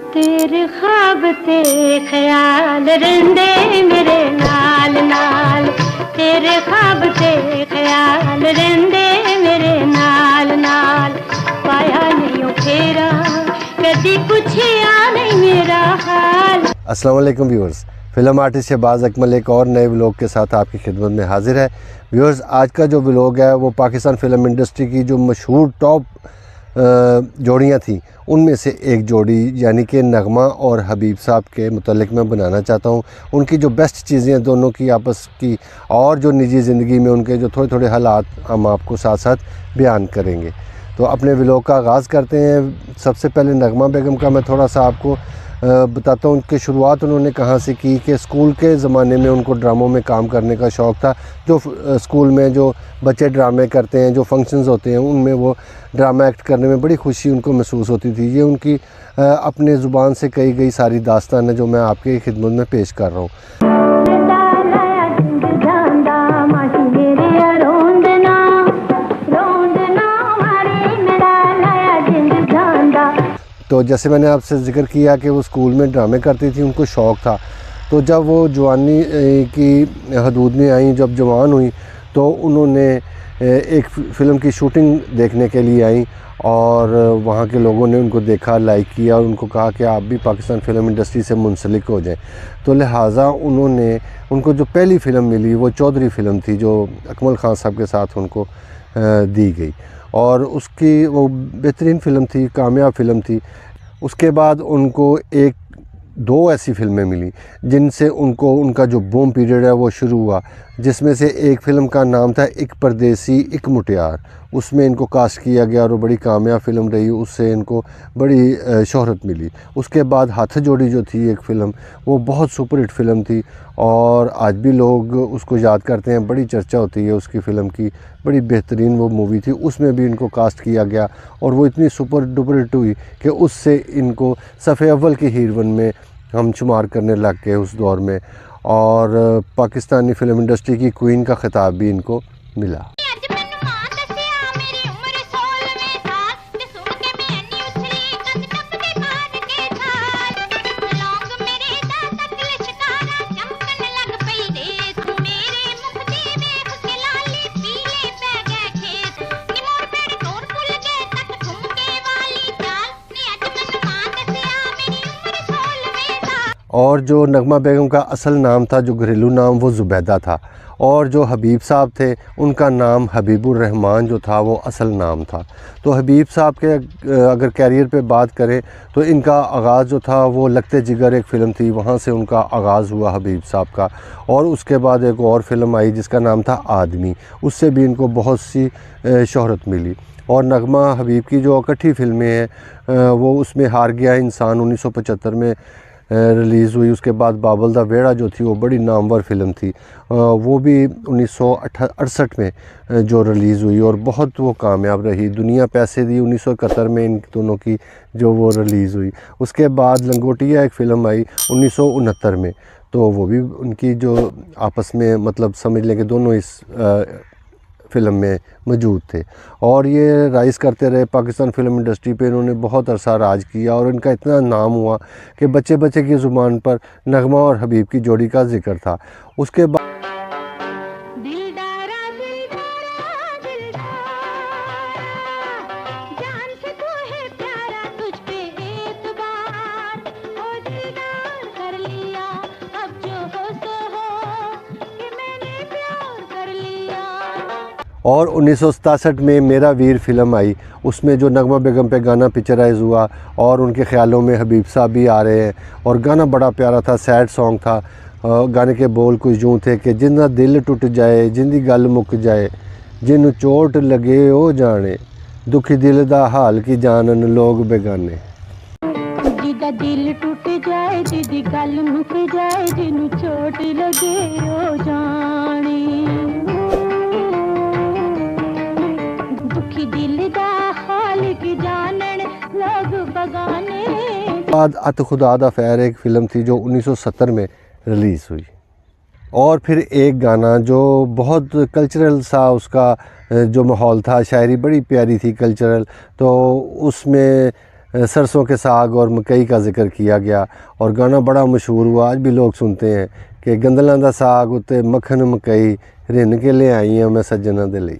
तेरे ख्वाब ते ख्याल रंदे मेरे नाल नाल, तेरे ख्वाब ते ख्याल रंदे मेरे नाल नाल, पाया नहीं फेरा कदी पुछया नहीं मेरा हाल। अस्सलाम वालेकुम viewers, film artist Shahbaz Akmal एक और नए व्लॉग के साथ आपकी खिदमत में हाजिर है। व्यूअर्स, आज का जो व्लॉग है वो पाकिस्तान फ़िल्म इंडस्ट्री की जो मशहूर टॉप जोड़ियाँ थी उनमें से एक जोड़ी यानी कि नगमा और हबीब साहब के मुतल्लिक मैं बनाना चाहता हूँ। उनकी जो बेस्ट चीज़ें हैं दोनों की आपस की, और जो निजी ज़िंदगी में उनके जो थोड़े थोड़े हालात हम आपको साथ साथ बयान करेंगे। तो अपने व्लॉग का आगाज़ करते हैं। सबसे पहले नगमा बेगम का मैं थोड़ा सा आपको बताता हूँ कि शुरुआत उन्होंने कहाँ से की। कि स्कूल के ज़माने में उनको ड्रामों में काम करने का शौक़ था। जो स्कूल में जो बच्चे ड्रामे करते हैं, जो फंक्शंस होते हैं, उनमें वो ड्रामा एक्ट करने में बड़ी खुशी उनको महसूस होती थी। ये उनकी अपने ज़ुबान से कही गई सारी दास्तान है जो मैं आपके खिदमत में पेश कर रहा हूँ। तो जैसे मैंने आपसे ज़िक्र किया कि वो स्कूल में ड्रामे करती थी, उनको शौक़ था। तो जब वो जवानी की हदूद में आई, जब जवान हुई, तो उन्होंने एक फ़िल्म की शूटिंग देखने के लिए आई और वहाँ के लोगों ने उनको देखा, लाइक किया और उनको कहा कि आप भी पाकिस्तान फ़िल्म इंडस्ट्री से मुंसलिक हो जाएं। तो लिहाजा उनको जो पहली फ़िल्म मिली वो चौधरी फ़िल्म थी जो अकमल खान साहब के साथ उनको दी गई, और उसकी वो बेहतरीन फ़िल्म थी, कामयाब फ़िल्म थी। उसके बाद उनको दो ऐसी फ़िल्में मिली जिनसे उनका जो बूम पीरियड है वो शुरू हुआ, जिसमें से एक फ़िल्म का नाम था एक परदेसी एक मुटियार। उसमें इनको कास्ट किया गया और वो बड़ी कामयाब फ़िल्म रही, उससे इनको बड़ी शोहरत मिली। उसके बाद हाथ जोड़ी जो थी एक फ़िल्म, वो बहुत सुपरहिट फ़िल्म थी और आज भी लोग उसको याद करते हैं, बड़ी चर्चा होती है उसकी फ़िल्म की। बड़ी बेहतरीन वो मूवी थी, उसमें भी इनको कास्ट किया गया और वो इतनी सुपर डुपर हिट हुई कि उससे इनको सफ़े अव्वल की हीरोइन में हम शुमार करने लग गए उस दौर में, और पाकिस्तानी फ़िल्म इंडस्ट्री की क्वीन का ख़िताब भी इनको मिला। और जो नगमा बेगम का असल नाम था, जो घरेलू नाम, वो ज़ुबैदा था, और जो हबीब साहब थे उनका नाम हबीबुर रहमान जो था वो असल नाम था। तो हबीब साहब के अगर कैरियर पे बात करें तो इनका आगाज़ जो था वो लगते जिगर एक फ़िल्म थी, वहाँ से उनका आगाज़ हुआ हबीब साहब का। और उसके बाद एक और फ़िल्म आई जिसका नाम था आदमी, उससे भी इनको बहुत सी शोहरत मिली। और नगमा हबीब की जो इकट्ठी फ़िल्में हैं वो उसमें हार गया इंसान 1975 में रिलीज़ हुई। उसके बाद बाबल दा वेड़ा जो थी वो बड़ी नामवर फ़िल्म थी, वो भी 1968 में जो रिलीज़ हुई और बहुत वो कामयाब रही। दुनिया पैसे दी 1971 में इन दोनों की जो वो रिलीज़ हुई। उसके बाद लंगोटिया एक फ़िल्म आई 1969 में, तो वो भी उनकी जो आपस में मतलब समझ लें कि दोनों इस फ़िल्म में मौजूद थे और ये राइज़ करते रहे पाकिस्तान फ़िल्म इंडस्ट्री पे। इन्होंने बहुत अरसा राज किया और इनका इतना नाम हुआ कि बच्चे बच्चे की ज़ुबान पर नगमा और हबीब की जोड़ी का जिक्र था। उसके बाद और 1967 में मेरा वीर फ़िल्म आई, उसमें जो नगमा बेगम पे गाना पिक्चराइज़ हुआ और उनके ख्यालों में हबीब साहब भी आ रहे हैं और गाना बड़ा प्यारा था, सैड सॉन्ग था। गाने के बोल कुछ यूँ थे कि जिन्ना दिल टुट जाए जिंदी गल मुक जाए, जिन्नू चोट लगे ओ जाने, दुखी दिल दा हाल की जानन लोग बेगाने। जिदा दिल टूट जाए जिदी गल मुक जाए, जिन्नू चोट लगे ओ जाने, बाद अत खुदा दा फैर एक फ़िल्म थी जो 1970 में रिलीज़ हुई। और फिर एक गाना जो बहुत कल्चरल सा उसका जो माहौल था, शायरी बड़ी प्यारी थी कल्चरल, तो उसमें सरसों के साग और मकई का जिक्र किया गया और गाना बड़ा मशहूर हुआ, आज भी लोग सुनते हैं कि गंदलां दा साग उत्ते मक्खन मकई रिन के ले आई हैं मैं सज्जना दे लई।